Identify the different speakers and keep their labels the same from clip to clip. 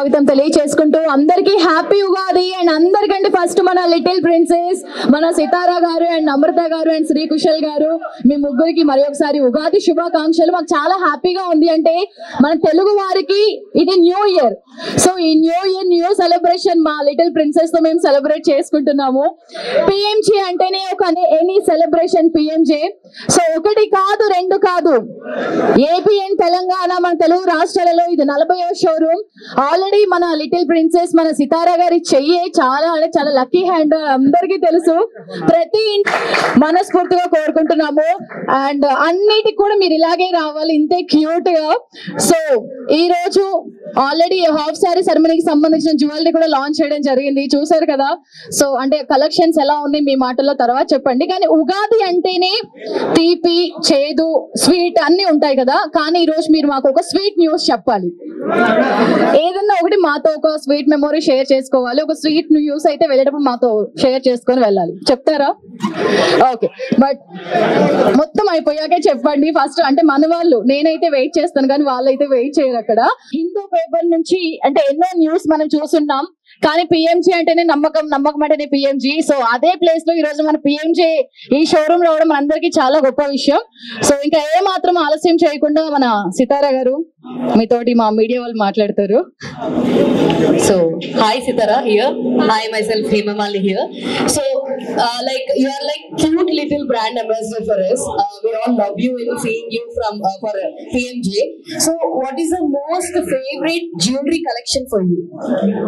Speaker 1: స్వాగతం తెలియచేసుకుంటూ అందరికీ happy Ugadi. And అందరికంటే ఫస్ట్ మన లిటిల్ ప్రిన్సెస్ మన సితారా గారు అండ్ అమృత గారు అండ్ శ్రీ కుశల్ గారు, మీ ముగ్గురికి మరి ఒకసారి ఉగాది శుభాకాంక్షలు. మాకు చాలా హ్యాపీగా ఉంది. అంటే మన తెలుగు వారికి ఇది న్యూ ఇయర్. సో ఈ న్యూ ఇయర్ న్యూ సెలబ్రేషన్ మా లిటిల్ ప్రిన్సెస్ తో మేము సెలబ్రేట్ చేసుకుంటున్నాము. పిఎంజే అంటేనే ఒక ఎనీ సెలబ్రేషన్ పిఎంజే. సో ఒకటి కాదు రెండు కాదు, ఏపీ అండ్ తెలంగాణ మన తెలుగు రాష్ట్రాలలో ఇది 40వ షోరూమ్. ఆల్రెడీ మన లిటిల్ ప్రిన్సెస్ మన సితారా గారి చెయ్యి చాలా అంటే చాలా లక్కీ హ్యాండ్, అందరికీ తెలుసు. ప్రతి మనస్ఫూర్తిగా కోరుకుంటున్నాము. అండ్ అన్నిటికి కూడా మీరు ఇలాగే రావాలి, ఇంతే క్యూట్ గా. సో ఈ రోజు ఆల్రెడీ హాఫ్ సారీ సెరమనీకి సంబంధించిన జ్యువెలరీ కూడా లాంచ్ చేయడం జరిగింది, చూసారు కదా. సో అంటే కలెక్షన్స్ ఎలా ఉన్నాయి మీ మాటల్లో తర్వాత చెప్పండి. కానీ ఉగాది అంటేనే తీపి చేదు స్వీట్ అన్ని ఉంటాయి కదా. కానీ ఈ రోజు మీరు మాకు ఒక స్వీట్ న్యూస్ చెప్పాలి. ఏదన్నా ఒకటి మాతో ఒక స్వీట్ మెమొరీ షేర్ చేసుకోవాలి. ఒక స్వీట్ న్యూస్ అయితే వెళ్ళేటప్పుడు మాతో షేర్ చేసుకొని వెళ్ళాలి. చెప్తారా? ఓకే, బట్ మొత్తం అయిపోయాకే చెప్పండి ఫస్ట్. అంటే మన వాళ్ళు, నేనైతే వెయిట్ చేస్తాను కానీ వాళ్ళైతే వెయిట్ చేయరు. అక్కడ హిందూ పేపర్ నుంచి అంటే ఎన్నో న్యూస్ మనం చూస్తున్నాం. కానీ పిఎంజీ అంటేనే నమ్మకం, నమ్మకం అంటేనే పిఎంజీ. సో అదే ప్లేస్ లో ఈ రోజు మన పిఎంజీ ఈ షోరూమ్ రావడం మనందరికీ చాలా గొప్ప విషయం. సో ఇంకా ఏ మాత్రం ఆలస్యం చేయకుండా మన సితారా గారు మీతోటి మా మీడియా వాళ్ళు మాట్లాడతారు.
Speaker 2: So, hi Sitara here. Hi myself Hemamali here. So, like you are like cute little brand ambassador for us. We all love you and seeing you from for PMJ. So, what is the most favorite jewelry collection for you?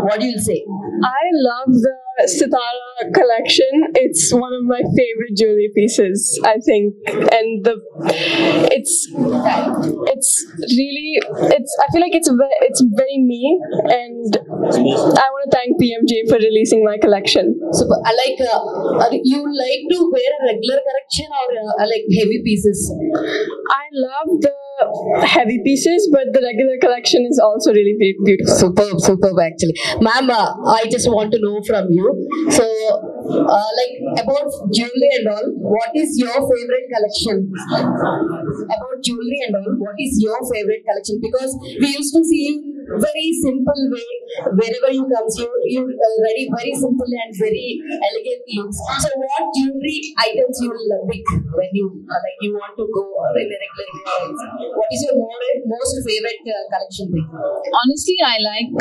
Speaker 2: What do you say?
Speaker 3: I love the Sitara collection. It's one of my favorite jewelry pieces, I think, and I feel like it's very me, and I want to thank PMJ for releasing my collection.
Speaker 2: So, you like to wear a regular collection or like heavy pieces?
Speaker 3: I love the heavy pieces, but the regular collection is also really beautiful.
Speaker 2: Superb actually. Ma'am, I just want to know from you. So, like about jewelry and all, what is your favorite collection? About jewelry and all, what is your favorite collection? Because we used to see very simple way wherever you come, you ready very simple and very elegant looks. So, what jewelry items you will pick when you like you want to go in a regular way? What is your most favorite collection thing?
Speaker 4: Honestly, I like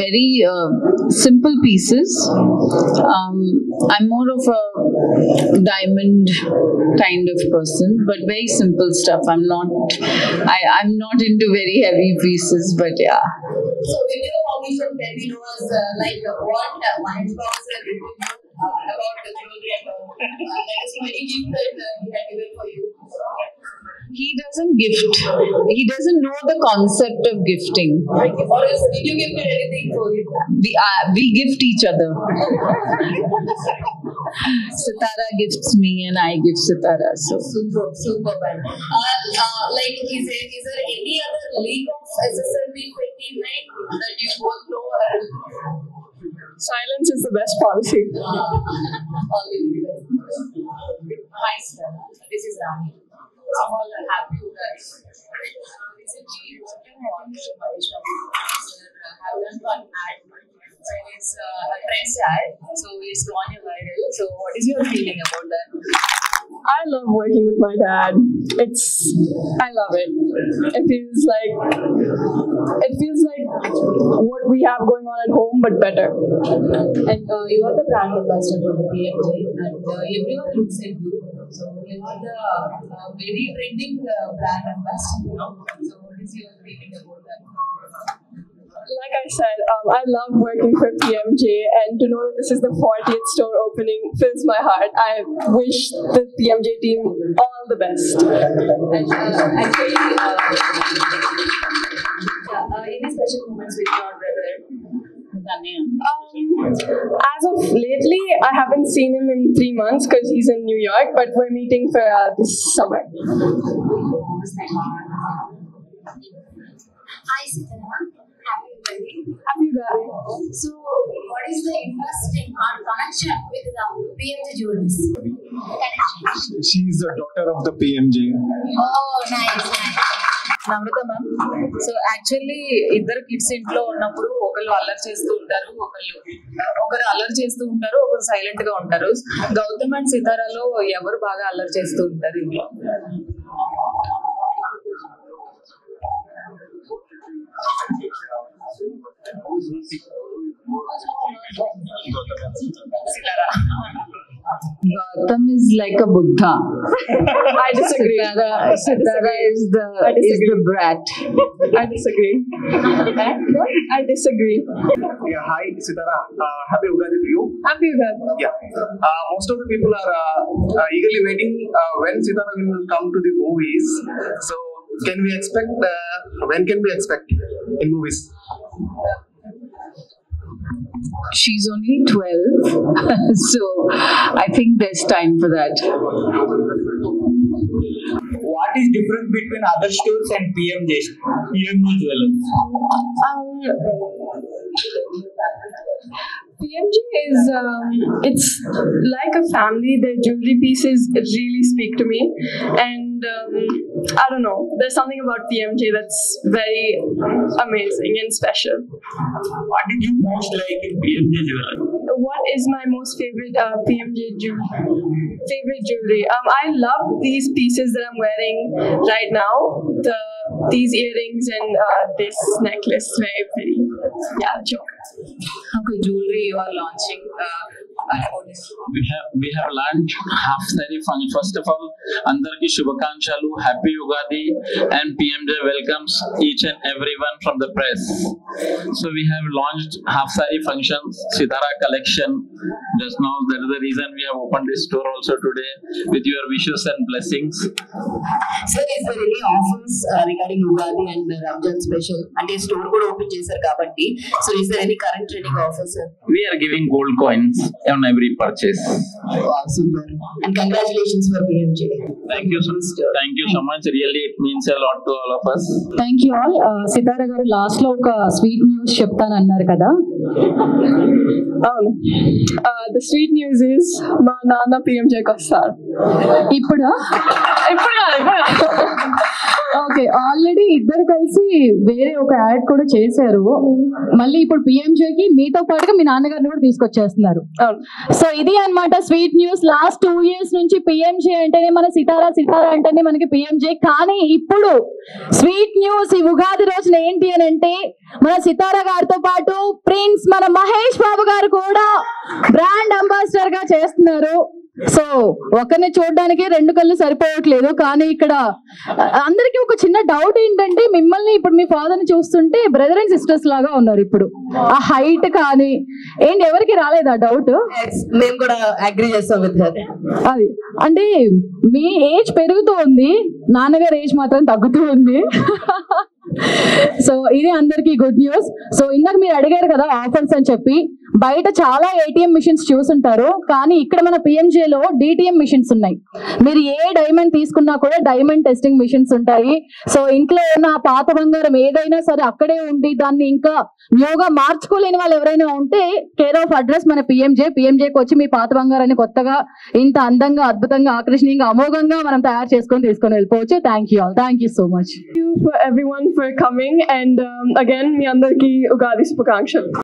Speaker 4: very simple pieces. I'm more of a diamond kind of person, but very simple stuff. I'm not into very heavy pieces, but yeah.
Speaker 2: So, with your permission, can we know us like what mind box about the jewelry and like so many gifts that he had given for you?
Speaker 4: He doesn't gift. He doesn't know the concept of gifting.
Speaker 2: Or else, did you give me anything for you?
Speaker 4: We gift each other. Sitara gifts me and I give Sitara. So
Speaker 2: Super. Like, is there any other league of SSLB 29 that you both know?
Speaker 3: Silence is the best policy.
Speaker 2: Hi, sir. This is Rani. I'm all happy with that. Recently, have done one ad. It's a trends ad, so it's gone viral. So, what is your feeling about that?
Speaker 3: I love working with my dad. I love it. It feels like what we have going on at home, but better.
Speaker 2: And you are the brand ambassador for the PMJ, and everyone looks at you. So you are the very trending brand ambassador. So what is your feeling about that?
Speaker 3: Like I said, I love working for PMJ, and to know that this is the 40th store opening fills my heart. I wish the PMJ team all the best.
Speaker 2: And actually, any special moments with your brother?
Speaker 3: As of lately, I haven't seen him in 3 months because he's in New York, but we're meeting for this summer.
Speaker 5: Hi, Sitara.
Speaker 3: Happy Diwali.
Speaker 5: So, what is the interesting connection with the PMJ jewelers?
Speaker 6: She is the daughter of the PMJ.
Speaker 5: Oh, nice.
Speaker 6: Namrata ma'am. So actually ఇద్దరు kids ఇంట్లో ఉన్నప్పుడు ఒకరు అల్లరి చేస్తూ ఉంటారు, ఒకరు అల్లరి చేస్తూ ఉంటారు, ఒకరు సైలెంట్ గా ఉంటారు. గౌతమ్ అండ్ సితారాలో ఎవరు బాగా అల్లరి చేస్తూ ఉంటారు ఇంట్లో? సితారా.
Speaker 4: Gautam is like a Buddha.
Speaker 3: I disagree.
Speaker 4: Sitara is the brat.
Speaker 3: I disagree. I disagree.
Speaker 7: Yeah, hi Sitara. Happy Ugadi to you.
Speaker 3: Happy with that.
Speaker 7: Yeah. Most of the people are eagerly waiting when Sitara will come to the movies. So can we expect? When can we expect in movies?
Speaker 4: She's only 12, so I think there's time for that.
Speaker 8: What is different between other stores and PMJ Jewelers?
Speaker 3: PMJ is it's like a family. Their jewelry pieces really speak to me, and I don't know. There's something about PMJ that's very amazing and special.
Speaker 8: What did you most like in PMJ Jewelers?
Speaker 3: What is my most favorite PMJ jewelry? I love these pieces that I'm wearing right now. These earrings and this necklace, very pretty. Yeah, joke.
Speaker 6: Okay, jewelry you are launching. About this.
Speaker 9: We have launched half saree function. First of all, Andarki Shubhakankshalu, Happy Ugadi, and PMJ welcomes each and everyone from the press. So we have launched half saree functions, Sitara collection. Just now, that is the reason we have opened this store also today with your wishes and blessings.
Speaker 2: Sir, is there any offers regarding Ugadi and Ramjan special? And a store could open చేశారు కాబట్టి. So is there any current trending offers, sir?
Speaker 9: We are giving gold coins on every purchase.
Speaker 2: Wow, super. And congratulations for PMJ.
Speaker 9: Thank you so much. Thank you so much. Really, it means a lot to all of us.
Speaker 1: Thank you all. Sitara garu last లో ఒక sweet news చెప్తానన్నారు కదా.
Speaker 3: The sweet news is మా నాన్న PMJ కి వస్తారు.
Speaker 1: ఇప్పుడు okay, already ఇద్దరు కలిసి వేరే ఒక యాడ్ కూడా చేశారు. మళ్ళీ ఇప్పుడు PMJ కి మీతో పాటుగా మీ నాన్నగారిని కూడా తీసుకొచ్చేస్తున్నారు. సో ఇది అన్నమాట స్వీట్ న్యూస్. లాస్ట్ 2 years నుంచి PMJ అంటేనే మన సితారా అంటేనే మనకి PMJ. కానీ ఇప్పుడు స్వీట్ న్యూస్ ఈ ఉగాది రోజున ఏంటి అని అంటే మన సితారా గారితో పాటు ప్రిన్స్ మన మహేష్ బాబు గారు కూడా బ్రాండ్ అంబాసిడర్ గా చేస్తున్నారు. సో ఒకరిని చూడడానికి 2 కళ్ళు సరిపోవట్లేదు. కానీ ఇక్కడ అందరికీ ఒక చిన్న డౌట్ ఏంటంటే, మిమ్మల్ని ఇప్పుడు మీ ఫాదర్ ని చూస్తుంటే బ్రదర్ అండ్ సిస్టర్స్ లాగా ఉన్నారు. ఇప్పుడు ఆ హైట్ కానీ ఏంటి, ఎవరికి రాలేదా డౌట్?
Speaker 2: మేము కూడా అగ్రీ చేస్తాం విత్ హర్.
Speaker 1: అది అంటే మీ ఏజ్ పెరుగుతూ ఉంది, నాన్నగారు ఏజ్ మాత్రం తగ్గుతూ ఉంది. సో ఇది అందరికి గుడ్ న్యూస్. సో ఇందాక మీరు అడిగారు కదా ఆఫర్స్ అని చెప్పి, బయట చాలా ATM మిషన్స్ చూసుంటారు, కానీ ఇక్కడ మన PMJ లో DTM మిషన్స్ ఉన్నాయి. మీరు ఏ డైమండ్ తీసుకున్నా కూడా డైమండ్ టెస్టింగ్ మిషన్స్ ఉంటాయి. సో ఇంట్లో ఉన్న పాత బంగారం ఏదైనా సరే అక్కడే ఉండి దాన్ని ఇంకా న్యూగా మార్చుకోలేని వాళ్ళు ఎవరైనా ఉంటే కేర్ ఆఫ్ అడ్రస్ మన PMJకి వచ్చి మీ పాత బంగారాన్ని కొత్తగా ఇంత అందంగా, అద్భుతంగా, ఆకర్షణీయంగా, అమోఘంగా మనం తయారు తీసుకొని వెళ్ళిపోవచ్చు. Thank you all. Thank you so much.
Speaker 3: Thank you for everyone for coming, and again, మీ అందరికీ ఉగాది శుభాకాంక్షలు.